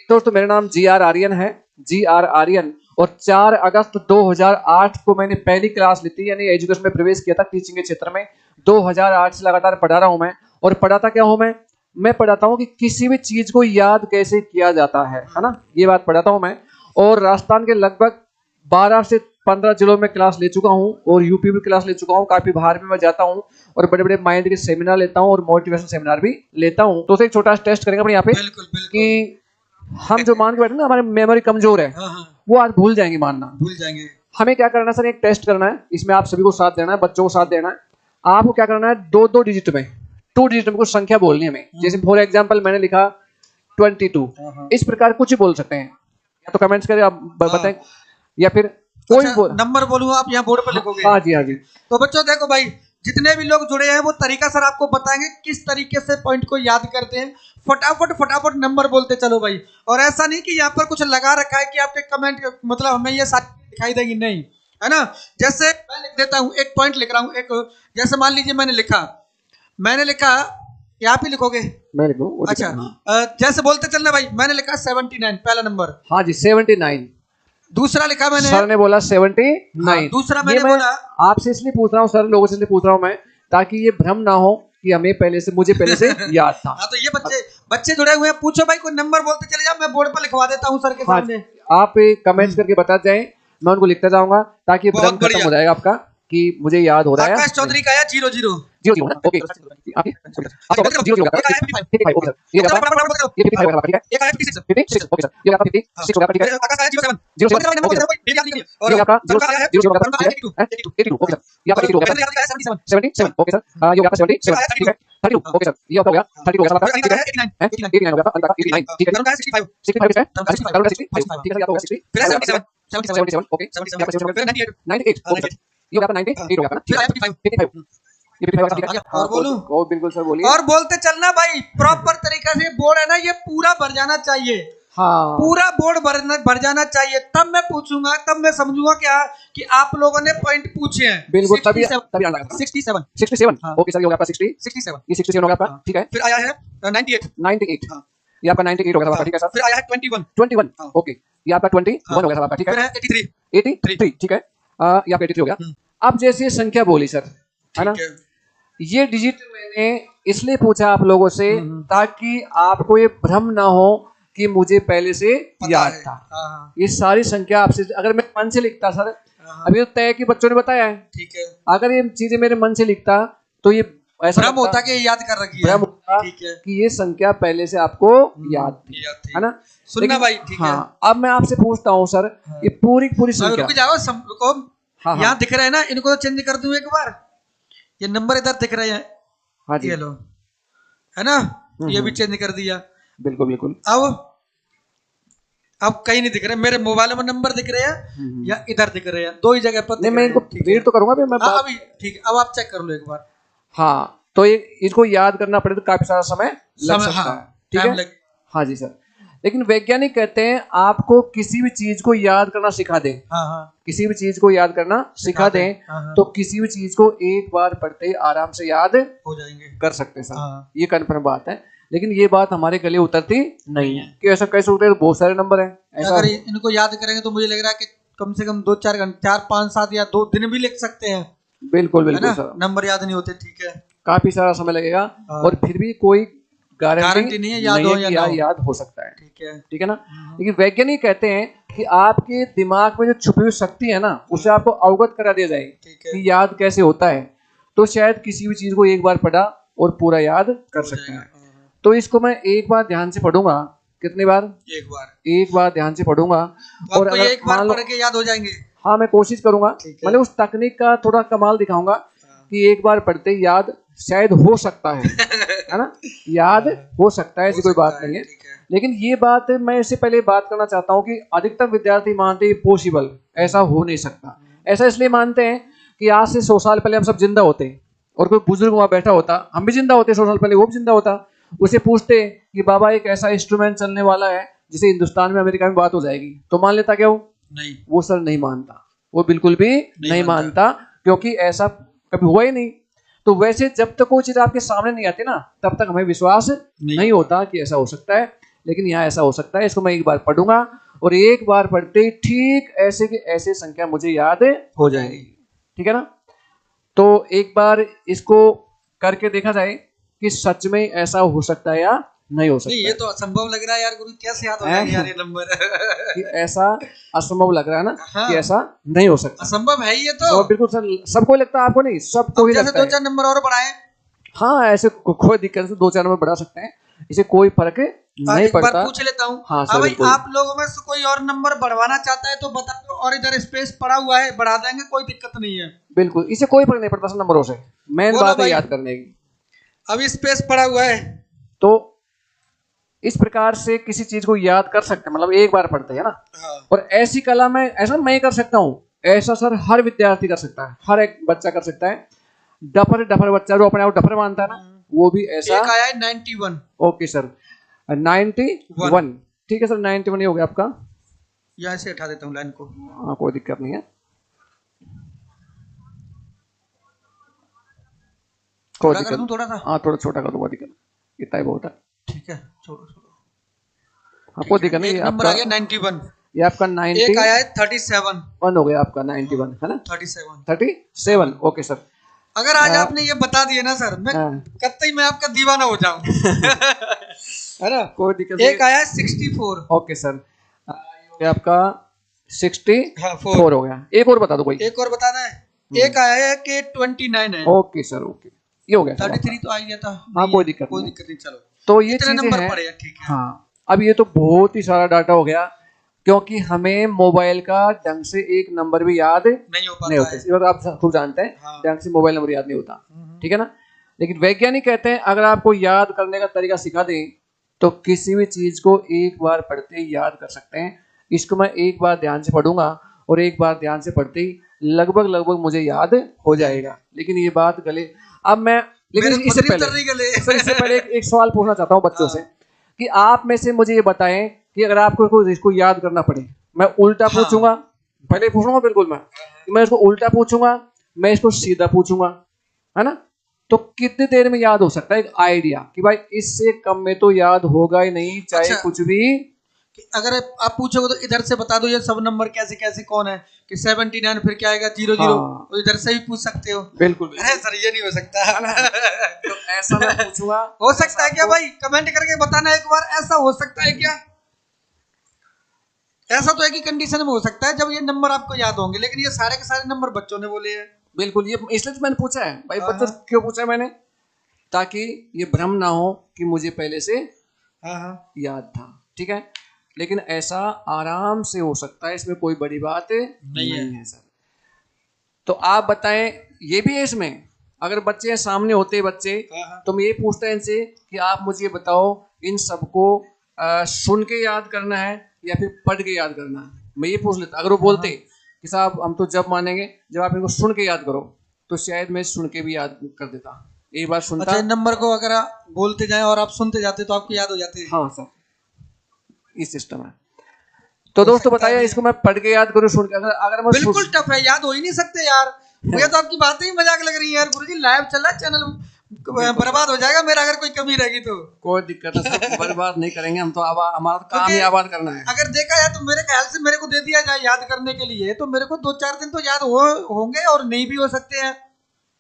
दोस्तों मेरा नाम GR आर्यन है, GR आर्यन, और 4 अगस्त 2008 को मैंने पहली क्लास ली थी, यानी एजुकेशन में प्रवेश किया था टीचिंग के क्षेत्र में। 2008 से लगातार पढ़ा रहा हूं मैं। और पढ़ाता क्या हूं मैं पढ़ाता हूं कि किसी भी चीज को याद कैसे किया जाता है ना, ये बात पढ़ाता हूं मैं। और राजस्थान के लगभग 12 से 15 जिलों में क्लास ले चुका हूं, और यूपी में क्लास ले चुका हूं। काफी बाहर भी मैं जाता हूं और बड़े बड़े माइंड के सेमिनार लेता हूं और मोटिवेशन सेमिनार भी लेता हूं। तो एक छोटा टेस्ट करेंगे अपने यहाँ पे कि हम जो मान के बैठे ना हमारी मेमोरी कमजोर है, वो आज भूल जाएंगे, भूल जाएंगे। हमें क्या करना है सर, एक टेस्ट करना है, इसमें आप सभी को साथ देना है, बच्चों को साथ देना है। आपको क्या करना है, 2 डिजिट में, 2 डिजिट में कुछ संख्या बोलनी है हमें। जैसे फॉर एग्जांपल मैंने लिखा 22, इस प्रकार कुछ बोल सकते हैं, या तो कमेंट्स करें आप बताएं, या फिर कोई नंबर बोलूं, आप यहाँ बोर्ड पर लिखोगे। हाँ जी, हाँ जी। तो बच्चों देखो भाई, जितने भी लोग जुड़े हैं वो तरीका सर आपको बताएंगे किस तरीके से पॉइंट को याद करते हैं। फटाफट नंबर बोलते चलो भाई। और ऐसा नहीं कि यहाँ पर कुछ लगा रखा है कि आपके कमेंट मतलब हमें ये सारी दिखाई देगी, नहीं है ना। जैसे मैं लिख देता हूँ, एक पॉइंट लिख रहा हूँ, एक जैसे मान लीजिए मैंने लिखा, यहाँ पे लिखोगे, मैं लिखूं? अच्छा जैसे बोलते चलना भाई। मैंने लिखा 79, पहला नंबर। हाँ जी, 79। दूसरा लिखा मैंने, सर ने बोला 79। हाँ, दूसरा मैंने बोला। आपसे इसलिए पूछ रहा हूँ सर, लोगों से इसलिए पूछ रहा हूँ मैं, ताकि ये भ्रम ना हो कि मुझे पहले से याद था। हाँ, तो ये बच्चे जुड़े हुए हैं, पूछो भाई, कोई नंबर बोलते चले जाओ, मैं बोर्ड पर लिखवा देता हूँ सर के सामने। आप कमेंट्स करके बता जाएं, मैं उनको लिखता जाऊंगा, ताकि भ्रम खत्म हो जाएगा आपका कि मुझे याद हो रहा है। आकाश चौधरी का है 00 ना, ओके। आपकी 0 होगा, 55 ओके सर, ये आपका 55 होगा, ठीक है। एक है 56 56 ओके सर, ये आपका 56 होगा, ठीक है। आकाश का है 07 ओके सर, ये आपका 0 होगा, 82 ओके सर, ये आपका 82 होगा, 77 ओके सर, ये होगा 77 ठीक है। 32 ओके सर, ये आपका हो गया 32 होगा सर, ठीक है। 89 हो गया, 89 ठीक है। 65 है, 65 ठीक है सर, ये आपका होगा 60 फिर 77 ओके, ये आपका 98 ओके, ये होगा 98 होगा ना, फिर 55 ये 55 ठीक है। और बोलूं? और बिल्कुल सर बोलिए। और बोलते चलना भाई, प्रॉपर तरीके से बोर्ड है ना, ये पूरा भर जाना चाहिए। हाँ, पूरा बोर्ड भर जाना चाहिए, तब मैं पूछूंगा, तब मैं समझूंगा क्या कि आप लोगों ने पॉइंट पूछे हैं। बिल्कुल, तभी 67 ओके सर, ये होगा आपका 67 ये 67 होगा आपका, ठीक है। फिर आया है 98 ये आपका 98 होगा आपका, ठीक है सर। फिर आया है 21 ओके, ये आपका 21 होगा सर आपका, ठीक है। फिर है 83 ठीक है, ये आपका 83 हो गया। अब जैसे ये संख्या बोली सर, है ना, ये डिजिट मैंने इसलिए पूछा आप लोगों से ताकि आपको ये भ्रम ना हो कि मुझे पहले से याद था। ये सारी संख्या आपसे, अगर मैं मन से लिखता सर, अभी तो तय कि बच्चों ने बताया है, ठीक है, अगर ये चीजें मेरे मन से लिखता तो ये ऐसा भ्रम होता कि याद कर रखी है, भ्रम होता कि ये संख्या पहले से आपको याद थी, है ना। सुनना भाई, ठीक है। अब मैं आपसे पूछता हूँ सर, ये पूरी संख्या, रुक जाओ, यहाँ दिख रहे हैं ना, इनको तो चेंज कर दूं एक बार। ये नंबर इधर दिख रहे हैं, हाँ जी, ये लो, है ना, ये भी चेंज कर दिया। बिल्कुल। अब कहीं नहीं दिख रहे, मेरे मोबाइल में नंबर दिख रहे हैं या इधर दिख रहे हैं, दो ही जगह पर। नहीं, मैं इनको रीड तो करूंगा मैं अभी, ठीक है, अब आप चेक कर लो एक बार। हाँ, तो ये इसको याद करना पड़े तो काफी सारा समय लग सकता है, ठीक है। हाँ जी सर, लेकिन वैज्ञानिक कहते हैं आपको किसी भी चीज को याद करना सिखा दें, किसी भी चीज को याद करना सिखा दें, तो किसी भी चीज को एक बार पढ़ते ही आराम से याद हो जाएंगे, कर सकते हैं सर, ये कन्फर्म बात है। लेकिन ये बात हमारे गले उतरती नहीं है कि ऐसा कैसे उतरे, बहुत सारे नंबर हैं ऐसा। अगर इनको याद करेंगे तो मुझे लग रहा है कि कम से कम 2-4 घंटे, 4, 5, 7 या 2 दिन भी लिख सकते हैं। बिल्कुल सर, नंबर याद नहीं होते, ठीक है, काफी सारा समय लगेगा, और फिर भी कोई गारंटी नहीं है याद हो या याद हो सकता है, ठीक है ना। लेकिन वैज्ञानिक कहते हैं कि आपके दिमाग में जो छुपी हुई शक्ति है ना, उसे आपको अवगत करा दिया जाए कि याद कैसे होता है, तो शायद किसी भी चीज को एक बार पढ़ा और पूरा याद कर सकते हैं। तो इसको मैं एक बार ध्यान से पढ़ूंगा, कितनी बार? एक बार ध्यान से पढ़ूंगा, और अगर एक बार पढ़ के याद हो जाएंगे। हाँ, मैं कोशिश करूंगा, मतलब उस तकनीक का थोड़ा कमाल दिखाऊंगा कि एक बार पढ़ते याद शायद हो सकता है ना, याद हो सकता है, ऐसी कोई बात नहीं है। लेकिन ये बात मैं इससे पहले बात करना चाहता हूँ कि अधिकतर विद्यार्थी मानते हैं पॉसिबल, ऐसा हो नहीं सकता। ऐसा इसलिए मानते हैं कि आज से 100 साल पहले हम सब जिंदा होते और कोई बुजुर्ग वहां बैठा होता, हम भी जिंदा होते 100 साल पहले, वो भी जिंदा होता, उसे पूछते कि बाबा एक ऐसा इंस्ट्रूमेंट चलने वाला है जिसे हिंदुस्तान में, अमेरिका में बात हो जाएगी, तो मान लेता क्या? वो नहीं, वो सर नहीं मानता, वो बिल्कुल भी नहीं मानता, क्योंकि ऐसा कभी हुआ ही नहीं। तो वैसे जब तक वो चीज आपके सामने नहीं आती ना, तब तक हमें विश्वास नहीं होता कि ऐसा हो सकता है। लेकिन यहाँ ऐसा हो सकता है, इसको मैं एक बार पढ़ूंगा और एक बार पढ़ते ही ठीक ऐसे की ऐसे संख्या मुझे याद हो जाएगी। ठीक है ना? तो एक बार इसको करके देखा जाए कि सच में ऐसा हो सकता है या नहीं हो सकता। नहीं, ये तो असंभव लग रहा है यार गुरु, कैसे याद हो जाएंगे यार ये नंबर। कि ऐसा असंभव लग रहा है ना, हाँ। कि ऐसा नहीं हो सकता। असंभव है ये तो। बिल्कुल सर, सबको लगता है, आपको नहीं, सबको ही जैसे लगता है। 2-4 नंबर और बढ़ाएं। हाँ, ऐसे कोई दिक्कत नहीं, 2-4 नंबर बढ़ा सकते हैं, इसे कोई फर्क नहीं एक बार पड़ता। पूछ लेता हूँ। हाँ सर, हाँ भाई, बिल्कुल। आप लोगों में से कोई और नंबर बढ़वाना चाहता है तो बता दो, और इधर स्पेस पड़ा हुआ है, बढ़ा देंगे, कोई दिक्कत नहीं है। बिल्कुल, इसे कोई फर्क नहीं पड़ता सर नंबरों से, मेन बोलो बात है भाई। याद करने की। अभी स्पेस पड़ा हुआ है। तो इस प्रकार से किसी चीज को याद कर सकते हैं, मतलब एक बार पढ़ते हैं ना। हाँ। और ऐसी कला में ऐसा मैं कर सकता हूँ, ऐसा सर हर विद्यार्थी कर सकता है, हर एक बच्चा कर सकता है। डफर डफर बच्चा जो अपने आप डफर मानता है ना, वो भी ऐसा। एक आया है 91। Okay sir, 91। ठीक है सर, 91 हो गया आपका। यहाँ से उठा देता हूँ लाइन को। हाँ, कोई दिक्कत नहीं है, कोई छोटा कर दूं दिक्कत। थोड़ा सा? हाँ, थोड़ा छोटा कर दो, कोई दिक्कत, इतना ही बहुत है। ठीक है, छोड़ो छोड़ो। हाँ, कोई दिक्कत नहीं। एक नंबर आ गया 91। ये आपका 90 एक आया है 37। 1 हो गया आपका, 91 है ना? 37। 37 ओके सर। अगर आज आपने ये बता दिए ना सर, मैं कतई मैं आपका दीवाना हो जाऊं। है ना? कोई दिक्कत नहीं। एक आया है 64। ओके सर, ये आपका 64 हाँ, हो गया। एक और बता दो कोई। एक और बताना है। एक आया है कि 29 है। ओके सर, ओके, ये हो गया। 33 तो आ ही गया था। हाँ, कोई दिक्कत नहीं। चलो, तो ये इतने चीजें नंबर हैं। पड़े हैं, ठीक है। हाँ, अब ये तो बहुत ही सारा डाटा हो गया, क्योंकि हमें मोबाइल का ढंग से एक नंबर भी याद नहीं होता। इस बात आप खूब जानते हैं। हाँ। ढंग से मोबाइल नंबर याद नहीं होता, ठीक है ना? लेकिन वैज्ञानिक कहते हैं अगर आपको याद करने का तरीका सिखा दें तो किसी भी चीज को एक बार पढ़ते ही याद कर सकते हैं। इसको मैं एक बार ध्यान से पढ़ूंगा और एक बार ध्यान से पढ़ते ही लगभग मुझे याद हो जाएगा। लेकिन ये बात गले, अब मैं, लेकिन इससे पहले एक सवाल पूछना चाहता हूँ बच्चों से, कि आप में से मुझे ये बताएं कि अगर आपको इसको याद करना पड़े, मैं उल्टा पूछूंगा, पहले पूछूंगा बिल्कुल, मैं इसको उल्टा पूछूंगा, मैं इसको सीधा पूछूंगा, है ना? तो कितनी देर में याद हो सकता है? एक आइडिया कि भाई इससे कम में तो याद होगा ही नहीं, चाहे कुछ भी। अगर आप पूछोगे तो इधर से बता दो ये सब नंबर कैसे कैसे कौन है, कि 79 फिर क्या आएगा 00। हाँ। तो इधर से भी पूछ सकते हो। बिल्कुल। अरे सर, ये नहीं हो सकता। तो ऐसा मैं पूछूंगा। हो सकता है क्या भाई? कमेंट करके बताना एक बार, ऐसा हो सकता है क्या? ऐसा तो एक ही कंडीशन में हो सकता है जब ये नंबर आपको याद होंगे, लेकिन ये सारे के सारे नंबर बच्चों ने बोले हैं। बिल्कुल, ये इसलिए तो मैंने पूछा है भाई, बच्चों क्यों पूछा है मैंने, ताकि ये भ्रम ना हो कि मुझे पहले से याद था। ठीक है, लेकिन ऐसा आराम से हो सकता है, इसमें कोई बड़ी बात नहीं है सर। तो आप बताएं, ये भी है इसमें, अगर बच्चे सामने होते बच्चे, तो मैं ये पूछता है इनसे कि आप मुझे ये बताओ, इन सबको सुन के याद करना है या फिर पढ़ के याद करना है? मैं ये पूछ लेता। अगर वो बोलते कि साहब हम तो जब मानेंगे जब आप इनको सुन के याद करो, तो शायद मैं सुन के भी याद कर देता, एक बार सुनता। अच्छा, नंबर को अगर आप बोलते जाएं और आप सुनते जाते तो आपको याद हो जाते हैं। हाँ सर, इस सिस्टम है। तो दोस्तों बताइए, इसको मैं पढ़ के याद करूं, सुन के? अगर मैं बिल्कुल टफ है, याद हो ही नहीं सकते यार। मुझे तो आपकी बातें ही मजाक लग रही है यार। गुरुजी लाइव चल रहा है, चैनल बर्बाद हो जाएगा मेरा अगर कोई कमी रहेगी तो। कोई दिक्कत है, बर्बाद नहीं करेंगे हम तो, हमारा काम ही आबाद करना है। अगर देखा जाए तो मेरे ख्याल से मेरे को दे दिया जाए याद करने के लिए, तो मेरे को 2-4 दिन तो याद होंगे और नहीं भी हो सकते हैं।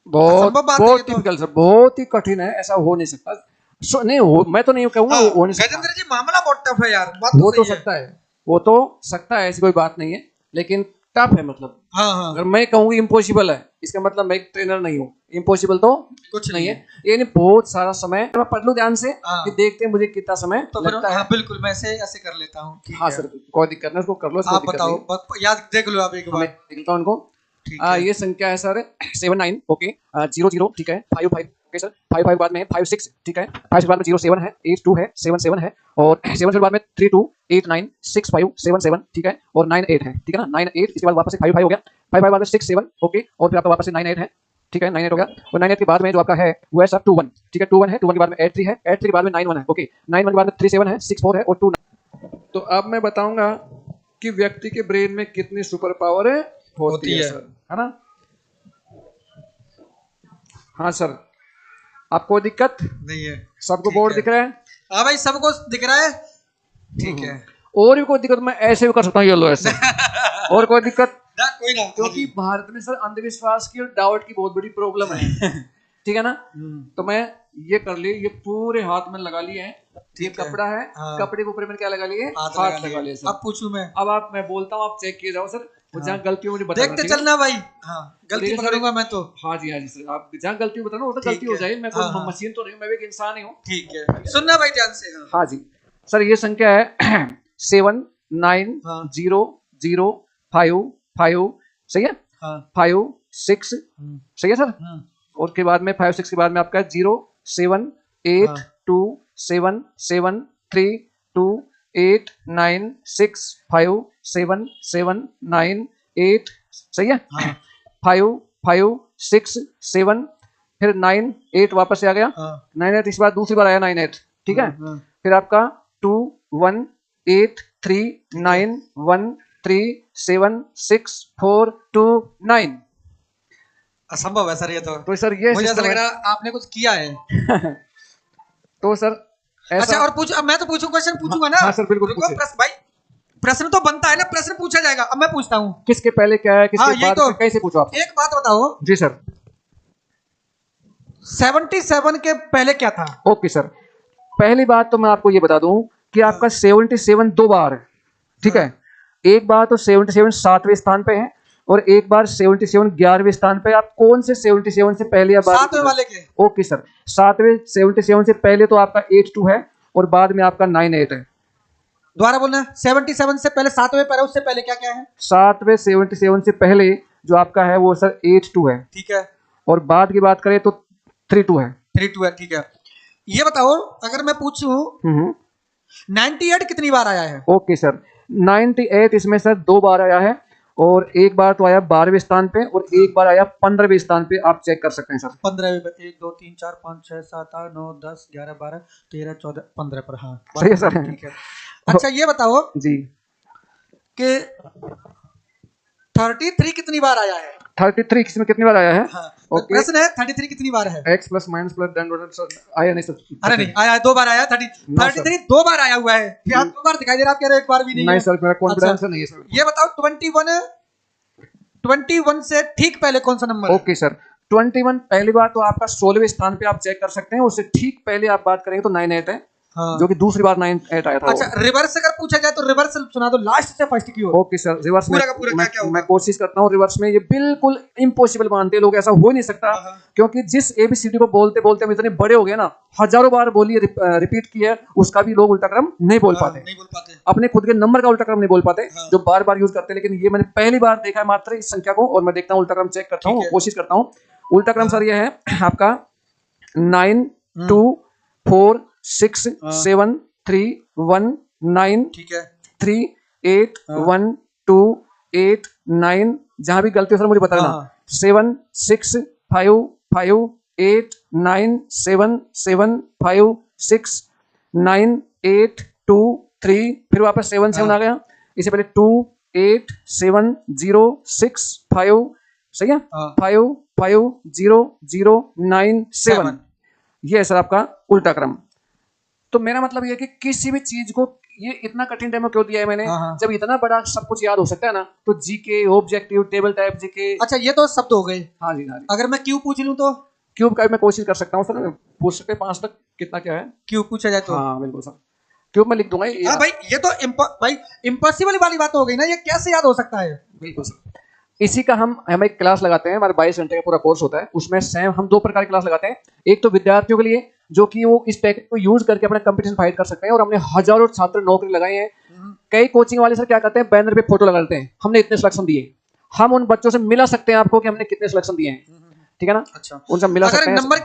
बहुत डिफिकल्ट सर, बहुत ही कठिन है, ऐसा हो नहीं सकता। नहीं हो, मैं तो नहीं कहूँगा हो नहीं सकता। गजेंद्र जी, मामला बहुत टफ है यार। वो तो सकता है, वो तो सकता है, ऐसी कोई बात नहीं है, लेकिन टफ है मतलब। अगर मैं कहूँ इम्पॉसिबल है, इसका मतलब मैं एक ट्रेनर नहीं हूँ। इम्पॉसिबल तो कुछ नहीं है, यानी बहुत सारा समय मैं पढ़ लूं ध्यान से कि देखते हैं मुझे कितना समय तो लगता है। बिल्कुल, मैं ऐसे कर लेता हूँ। हाँ सर, कोई दिक्कत नहीं, उसको कर लो। आप बताओ, याद देख लो आप एक बार। देखता हूँ उनको। ये संख्या है सर 79, ओके, 00, ठीक है, 55, ओके सर, 55 बाद में 56, ठीक है, 5 के बाद में 07 है, 82 है, 77 है, और 7 के बाद में 32, 89, 65, 77, ठीक है, और 98 है, ठीक है ना, 98, इसके बाद वापस से 55 हो गया, 55 बाद में 67, ओके, और फिर आपका वापस से 98 है, ठीक है, 98 हो गया, और 98 के बाद में जो आपका है वो है सर 21, ठीक है, 21 है, 21 के बाद में 83 है, 83 के बाद में 91 है, ओके, 91 के बाद में 37 है, 64 है, और 29। तो अब मैं बताऊंगा कि व्यक्ति के ब्रेन में कितनी सुपर पावर होती है सर, है ना? हाँ सर, आपको दिक्कत नहीं है? सबको बोर्ड दिख रहा है? हाँ भाई, सबको दिख रहा है। ठीक है। और भी कोई दिक्कत मैं ऐसे भी कर सकता हूँ, ये लो ऐसे। और कोई दिक्कत? ना कोई ना, क्योंकि भारत में सर अंधविश्वास की और डाउट की बहुत बड़ी प्रॉब्लम है। ठीक है ना? तो मैं ये कर ली, ये पूरे हाथ में लगा लिए हैं। ये कपड़ा है, कपड़े के ऊपर मैंने क्या लगा लिए? हाथ लगा लिए। अब पूछूं मैं? अब मैं बोलता हूँ, आप चेक किए जाओ सर। जहाँ गलती हो मुझे बताना, देखते चलना भाई। हाँ, गलती पकड़ूंगा मैं तो। हाँ जी सर, आप जहाँ गलती बताना वो तो गलती हो जाए। मैं कोई मशीन तो नहीं, मैं भी एक इंसान ही हूँ। ठीक है, सुनना भाई ध्यान से। हाँ जी सर, ये संख्या है 7900555, सही है? 56, सही है सर? और के बाद में 56 के बाद में आपका 0782737357798, सही है? 5567, फिर 98 वापस से आ गया। 98 इस बार दूसरी बार आया 98, ठीक है? फिर आपका 218391376429। असंभव है सर ये तो सर ये मुझे ऐसा लग रहा है आपने कुछ किया है। तो सर ऐसा। अच्छा, और पूछ, अब मैं तो पूछूं, क्वेश्चन पूछूंगा ना? हाँ सर बिल्कुल पूछिए। भाई प्रश्न तो बनता है ना, प्रश्न पूछा जाएगा। अब मैं पूछता हूँ, किसके पहले क्या है, किसके बाद तो कैसे पूछो आप? एक बात बताओ जी सर। 77 के पहले क्या था? ओके सर, पहली बात तो मैं आपको ये बता दूं कि आपका 77 दो बार है, ठीक है? एक बार तो 77 7वें स्थान पे है और एक बार 77 11वें स्थान पे। आप कौन से 77 से पहले या बाद? 7वें वाले के। ओके सर, 7वें 77 से पहले तो आपका 82 है और बाद में आपका 98 है। दोबारा बोलना, 77 से पहले 7वें पर है, उससे पहले क्या क्या है? 7वें 77 से पहले जो आपका है वो सर 82 है, ठीक है? और बाद की बात करें तो 32 है। 32 है, ठीक है। ये बताओ, अगर मैं पूछूं 98 कितनी बार आया है? ओके सर, 98 इसमें सर दो बार आया है और एक बार तो आया 12वें स्थान पे और एक बार आया 15वें स्थान पे। आप चेक कर सकते हैं सर। 15वें पे 1 2 3 4 5 6 7 8 9 10 11 12 13 14 15 पर। हाँ सही है सर, ठीक है। अच्छा ये बताओ जी कि 33 कितनी बार आया है? 33 इसमें कितनी बार आया है? ओके, प्रश्न है 33 कितनी बार है? x plus minus plus then आया नहीं सर? अरे नहीं आया, दो बार आया। 33 दो बार आया हुआ है। क्या दो बार दिखाई दे रहा है? आप कह रहे एक बार भी नहीं? नहीं सर, मेरा कॉन्फिडेंस नहीं है सर। ये बताओ 21 से ठीक पहले कौन सा नंबर? ओके सर, 21 पहली बार तो आपका 16वें स्थान पे आप चेक कर सकते हैं। उससे ठीक पहले आप बात करेंगे तो 98 है, जो कि दूसरी बार 98 आया था। अच्छा, रिवर्स अगर पूछा जाए तो रिवर्स सुना दो, लास्ट से फर्स्ट की ओर। ओके सर, रिवर्स में मैं कोशिश करता हूँ। रिवर्स में ये बिल्कुल इम्पॉसिबल मानते हैं लोग, ऐसा हो नहीं सकता। क्योंकि जिस ABCD को बोलते बोलते हम इतने बड़े हो गए ना, हजारों बार बोलिए, रिपीट किया, उसका भी लोग उल्टा क्रम नहीं बोल पाते, अपने खुद के नंबर का उल्टा क्रम नहीं बोल पाते, जो बार बार यूज करते हैं। लेकिन ये मैंने पहली बार देखा है मात्र इस संख्या को, और मैं देखता हूँ उल्टा क्रम चेक करता हूँ, कोशिश करता हूँ। उल्टा क्रम सर ये है आपका 9 2 4 6 7 3 1 9, ठीक है? 3 8 1 2 8 9। जहां भी गलती हो सर मुझे बताना। 7 6 5 5 8 9 7 7 5 6 9 8 2 3, फिर वापस 7 7 आ गया। इससे पहले 2 8 7 0 6 5, सही है? 5 5 0 0 9 7। ये है सर आपका उल्टा क्रम। तो मेरा मतलब ये है कि किसी भी चीज को ये इतना कठिन डेमो क्यों दिया है मैंने, जब इतना बड़ा सब कुछ याद हो सकता है ना। तो GK, objective, table type GK. अच्छा, ये तो शब्द हो गए। हाँ जी हाँ जी। अगर मैं क्यूब पूछ लूं तो? क्यूब का मैं कोशिश कर सकता हूँ सर, पूछ सकते 5 तक कितना क्या है क्यूब पूछा जाए तो? हाँ बिल्कुल सर, क्यूब में लिख दूंगा। हाँ भाई, ये तो भाई इम्पॉसिबल वाली बात हो गई ना, ये कैसे याद हो सकता है? बिल्कुल सर, इसी का हम एक क्लास लगाते हैं, हमारे 22 घंटे का पूरा कोर्स होता है। उसमें सेम हम 2 प्रकार की क्लास लगाते हैं। एक तो विद्यार्थियों के लिए, जो कि वो इस पैकेज को यूज करके अपना कंपटीशन फाइट कर सकते हैं, और हमने हजारों छात्र नौकरी लगाए हैं। कई कोचिंग वाले सर क्या करते हैं, बैनर पे फोटो लगा देते हैं, हमने इतने सिलेक्शन दिए। हम उन बच्चों से मिला सकते हैं आपको कि हमने कितने सिलेक्शन दिए हैं, ठीक है ना? अच्छा, उनसे मिला सकते हैं। नंबर की